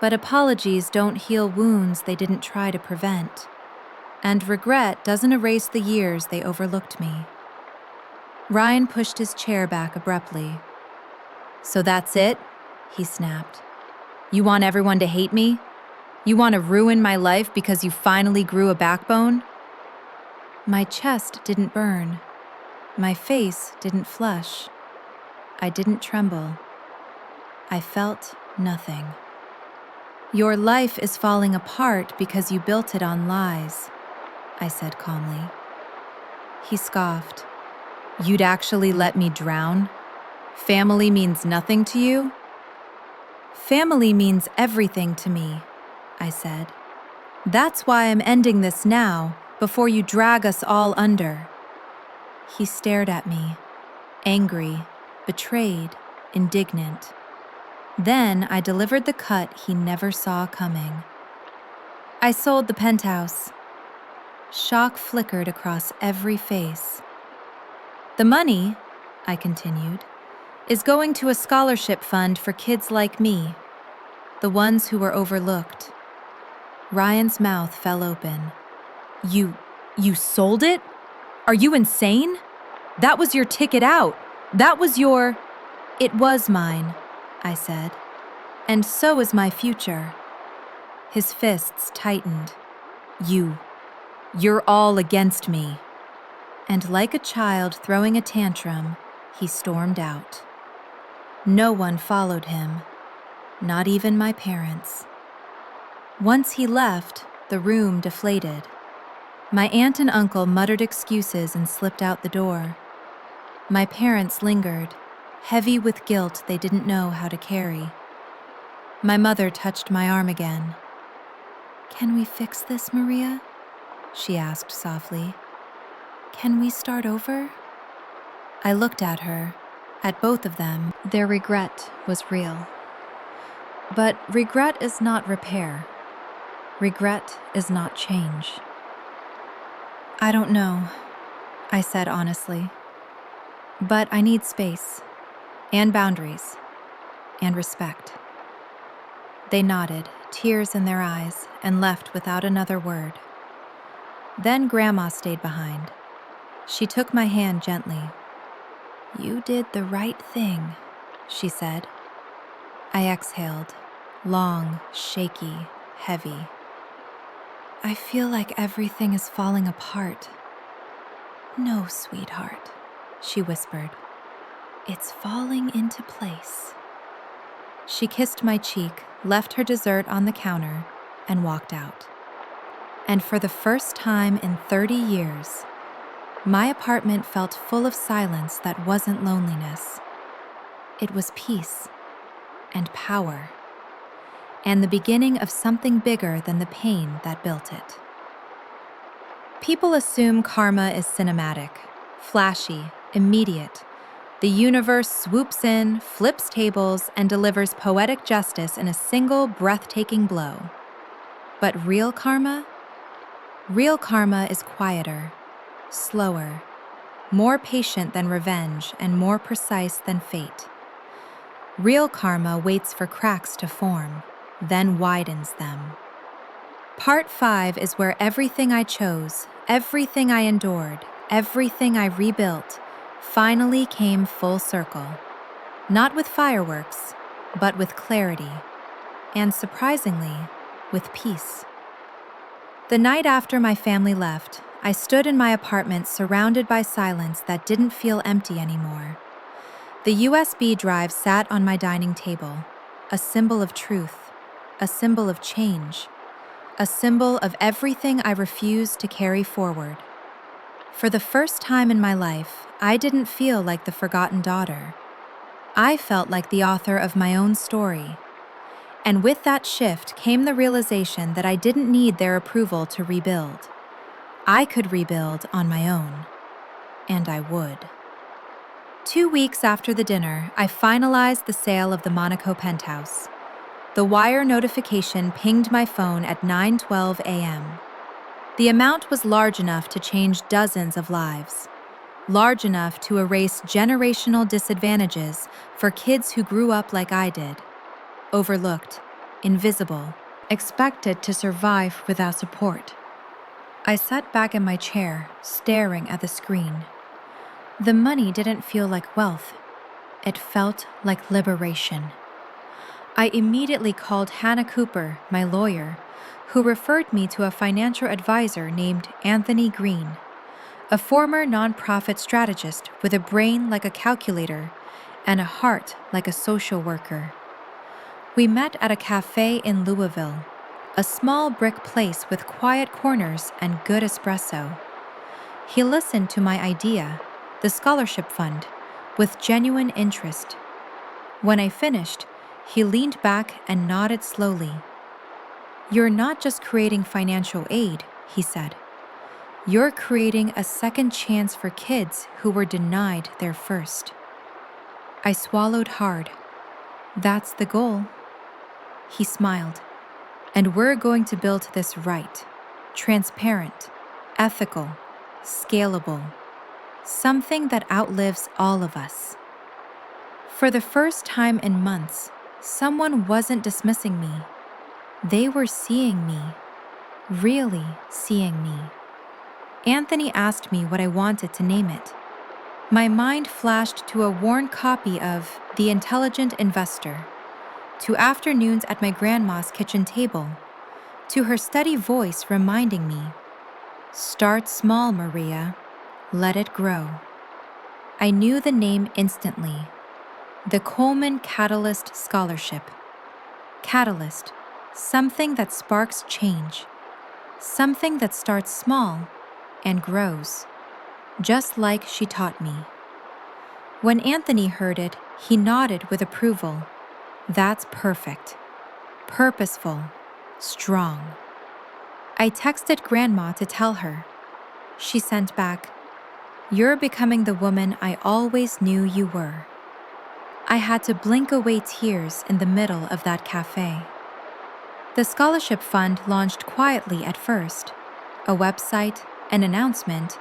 But apologies don't heal wounds they didn't try to prevent. And regret doesn't erase the years they overlooked me. Ryan pushed his chair back abruptly. "So that's it?" he snapped. "You want everyone to hate me? You want to ruin my life because you finally grew a backbone?" My chest didn't burn. My face didn't flush. I didn't tremble. I felt nothing. "Your life is falling apart because you built it on lies," I said calmly. He scoffed. "You'd actually let me drown? Family means nothing to you?" Family means everything to me, I said. That's why I'm ending this now, before you drag us all under. He stared at me, angry, betrayed, indignant. Then I delivered the cut he never saw coming. I sold the penthouse. Shock flickered across every face. The money, I continued, is going to a scholarship fund for kids like me, the ones who were overlooked. Ryan's mouth fell open. You sold it? Are you insane? That was your ticket out. That was your... It was mine, I said. And so is my future. His fists tightened. You're all against me. And like a child throwing a tantrum, he stormed out. No one followed him, not even my parents. Once he left, the room deflated. My aunt and uncle muttered excuses and slipped out the door. My parents lingered, heavy with guilt they didn't know how to carry. My mother touched my arm again. "Can we fix this, Maria?" she asked softly. "Can we start over?" I looked at her, at both of them. Their regret was real. But regret is not repair. Regret is not change. "I don't know," I said honestly. "But I need space, and boundaries, and respect." They nodded, tears in their eyes, and left without another word. Then Grandma stayed behind. She took my hand gently. "You did the right thing," she said. I exhaled, long, shaky, heavy. "I feel like everything is falling apart." "No, sweetheart," she whispered. "It's falling into place." She kissed my cheek, left her dessert on the counter, and walked out. And for the first time in 30 years, my apartment felt full of silence that wasn't loneliness. It was peace and power, and the beginning of something bigger than the pain that built it. People assume karma is cinematic, flashy, immediate. The universe swoops in, flips tables, and delivers poetic justice in a single breathtaking blow. But real karma? Real karma is quieter, slower, more patient than revenge, and more precise than fate. Real karma waits for cracks to form, then widens them. Part 5 is where everything I chose, everything I endured, everything I rebuilt, finally came full circle. Not with fireworks, but with clarity, and surprisingly, with peace. The night after my family left, I stood in my apartment surrounded by silence that didn't feel empty anymore. The USB drive sat on my dining table, a symbol of truth, a symbol of change, a symbol of everything I refused to carry forward. For the first time in my life, I didn't feel like the forgotten daughter. I felt like the author of my own story. And with that shift came the realization that I didn't need their approval to rebuild. I could rebuild on my own. And I would. 2 weeks after the dinner, I finalized the sale of the Monaco penthouse. The wire notification pinged my phone at 9:12 a.m. The amount was large enough to change dozens of lives. Large enough to erase generational disadvantages for kids who grew up like I did. Overlooked, invisible, expected to survive without support. I sat back in my chair, staring at the screen. The money didn't feel like wealth. It felt like liberation. I immediately called Hannah Cooper, my lawyer, who referred me to a financial advisor named Anthony Green, a former nonprofit strategist with a brain like a calculator and a heart like a social worker. We met at a cafe in Louisville, a small brick place with quiet corners and good espresso. He listened to my idea, the scholarship fund, with genuine interest. When I finished, He leaned back and nodded slowly. "You're not just creating financial aid," he said. "You're creating a second chance for kids who were denied their first." I swallowed hard. "That's the goal." He smiled. "And we're going to build this right. Transparent, ethical, scalable. Something that outlives all of us." For the first time in months, someone wasn't dismissing me. They were seeing me. Really seeing me. Anthony asked me what I wanted to name it. My mind flashed to a worn copy of The Intelligent Investor, to afternoons at my grandma's kitchen table, to her steady voice reminding me, "Start small, Maria. Let it grow." I knew the name instantly. The Coleman Catalyst Scholarship. Catalyst, something that sparks change, something that starts small and grows, just like she taught me. When Anthony heard it, he nodded with approval. "That's perfect. Purposeful. Strong." I texted Grandma to tell her. She sent back, "You're becoming the woman I always knew you were." I had to blink away tears in the middle of that cafe. The scholarship fund launched quietly at first. A website, an announcement,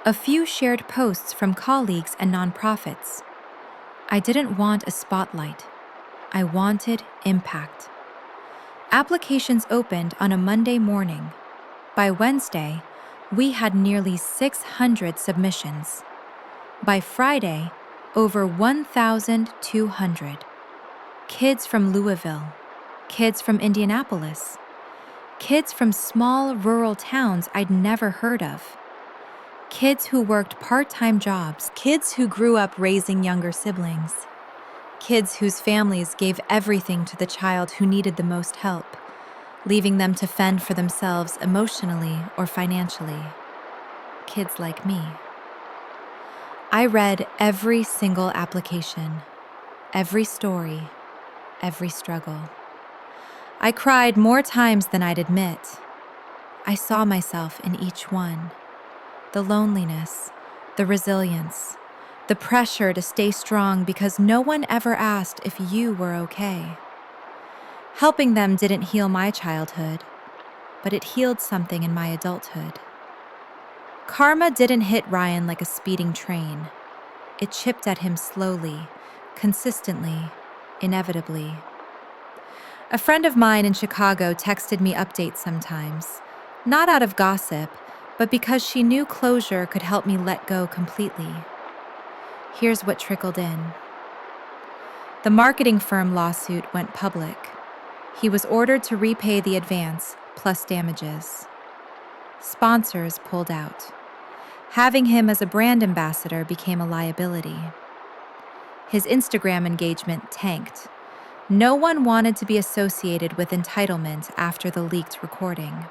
a few shared posts from colleagues and nonprofits. I didn't want a spotlight. I wanted impact. Applications opened on a Monday morning. By Wednesday, we had nearly 600 submissions. By Friday, over 1,200. Kids from Louisville, kids from Indianapolis, kids from small rural towns I'd never heard of, kids who worked part-time jobs, kids who grew up raising younger siblings, kids whose families gave everything to the child who needed the most help, leaving them to fend for themselves emotionally or financially. Kids like me. I read every single application, every story, every struggle. I cried more times than I'd admit. I saw myself in each one. The loneliness, the resilience, the pressure to stay strong because no one ever asked if you were okay. Helping them didn't heal my childhood, but it healed something in my adulthood. Karma didn't hit Ryan like a speeding train. It chipped at him slowly, consistently, inevitably. A friend of mine in Chicago texted me updates sometimes, not out of gossip, but because she knew closure could help me let go completely. Here's what trickled in. The marketing firm lawsuit went public. He was ordered to repay the advance plus damages. Sponsors pulled out. Having him as a brand ambassador became a liability. His Instagram engagement tanked. No one wanted to be associated with entitlement after the leaked recording.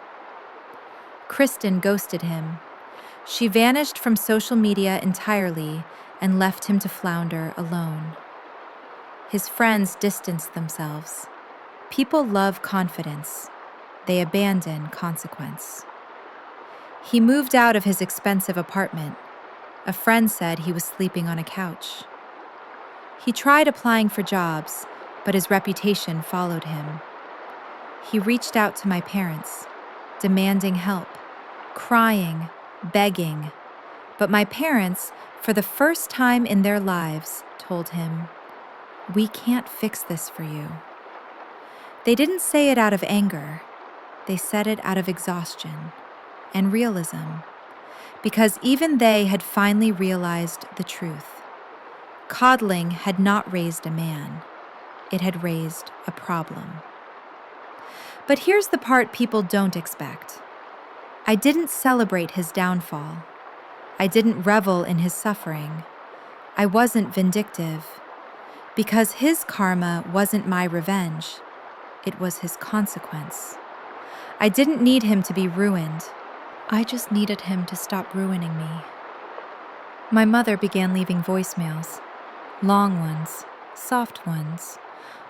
Kristen ghosted him. She vanished from social media entirely and left him to flounder alone. His friends distanced themselves. People love confidence. They abandon consequence. He moved out of his expensive apartment. A friend said he was sleeping on a couch. He tried applying for jobs, but his reputation followed him. He reached out to my parents, demanding help, crying, begging. But my parents, for the first time in their lives, told him, "We can't fix this for you." They didn't say it out of anger. They said it out of exhaustion and realism, because even they had finally realized the truth. Coddling had not raised a man. It had raised a problem. But here's the part people don't expect. I didn't celebrate his downfall. I didn't revel in his suffering. I wasn't vindictive. Because his karma wasn't my revenge. It was his consequence. I didn't need him to be ruined. I just needed him to stop ruining me. My mother began leaving voicemails. Long ones, soft ones,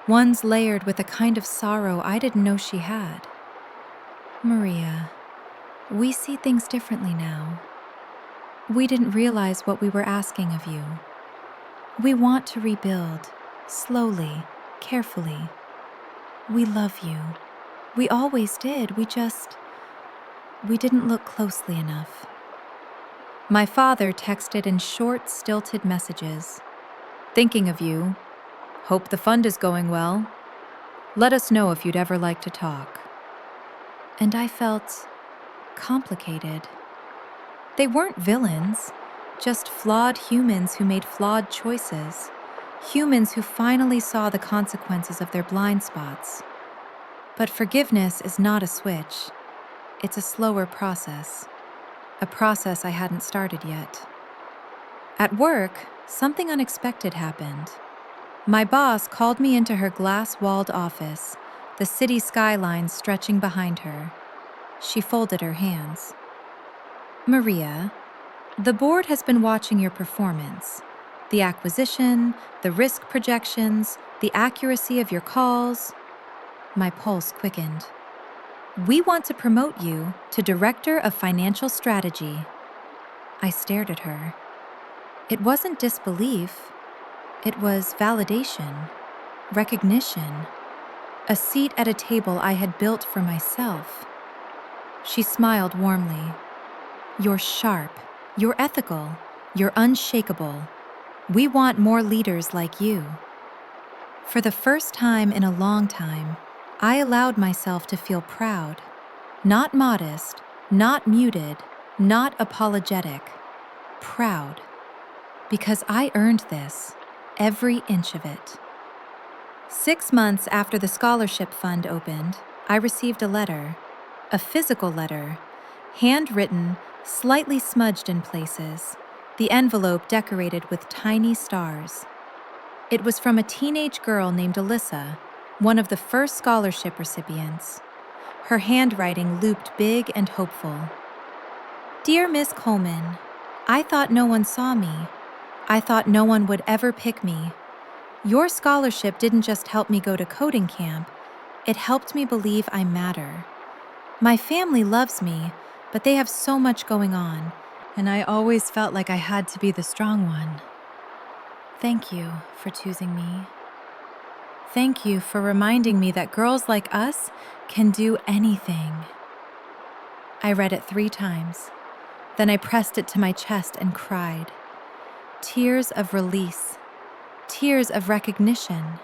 ones layered with a kind of sorrow I didn't know she had. Maria, we see things differently now. We didn't realize what we were asking of you. We want to rebuild, slowly, carefully. We love you. We always did. We didn't look closely enough. My father texted in short, stilted messages. Thinking of you. Hope the fund is going well. Let us know if you'd ever like to talk. And I felt complicated. They weren't villains, just flawed humans who made flawed choices. Humans who finally saw the consequences of their blind spots. But forgiveness is not a switch. It's a slower process. A process I hadn't started yet. At work, something unexpected happened. My boss called me into her glass-walled office, the city skyline stretching behind her. She folded her hands. Maria, the board has been watching your performance. The acquisition, the risk projections, the accuracy of your calls. My pulse quickened. We want to promote you to Director of Financial Strategy. I stared at her. It wasn't disbelief. It was validation, recognition, a seat at a table I had built for myself. She smiled warmly. You're sharp, you're ethical, you're unshakable. We want more leaders like you. For the first time in a long time, I allowed myself to feel proud. Not modest, not muted, not apologetic. Proud. Because I earned this, every inch of it. 6 months after the scholarship fund opened, I received a letter, a physical letter, handwritten, slightly smudged in places, the envelope decorated with tiny stars. It was from a teenage girl named Alyssa, one of the first scholarship recipients. Her handwriting looped big and hopeful. Dear Miss Coleman, I thought no one saw me. I thought no one would ever pick me. Your scholarship didn't just help me go to coding camp, it helped me believe I matter. My family loves me, but they have so much going on, and I always felt like I had to be the strong one. Thank you for choosing me. Thank you for reminding me that girls like us can do anything. I read it 3 times. Then I pressed it to my chest and cried. Tears of release. Tears of recognition.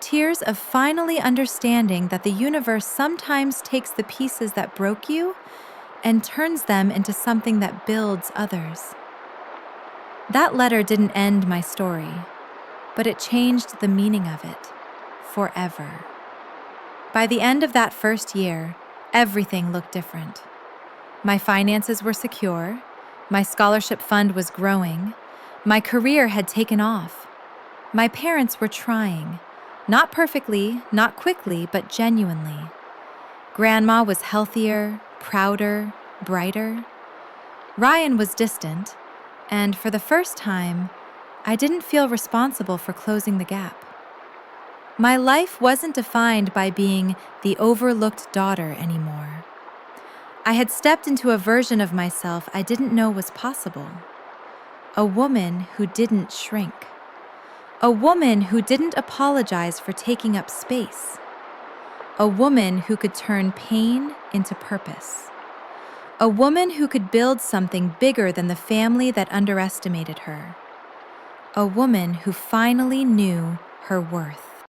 Tears of finally understanding that the universe sometimes takes the pieces that broke you and turns them into something that builds others. That letter didn't end my story, but it changed the meaning of it forever. By the end of that first year, everything looked different. My finances were secure, my scholarship fund was growing, my career had taken off. My parents were trying, not perfectly, not quickly, but genuinely. Grandma was healthier, prouder, brighter. Ryan was distant, and for the first time, I didn't feel responsible for closing the gap. My life wasn't defined by being the overlooked daughter anymore. I had stepped into a version of myself I didn't know was possible. A woman who didn't shrink. A woman who didn't apologize for taking up space. A woman who could turn pain into purpose. A woman who could build something bigger than the family that underestimated her. A woman who finally knew her worth.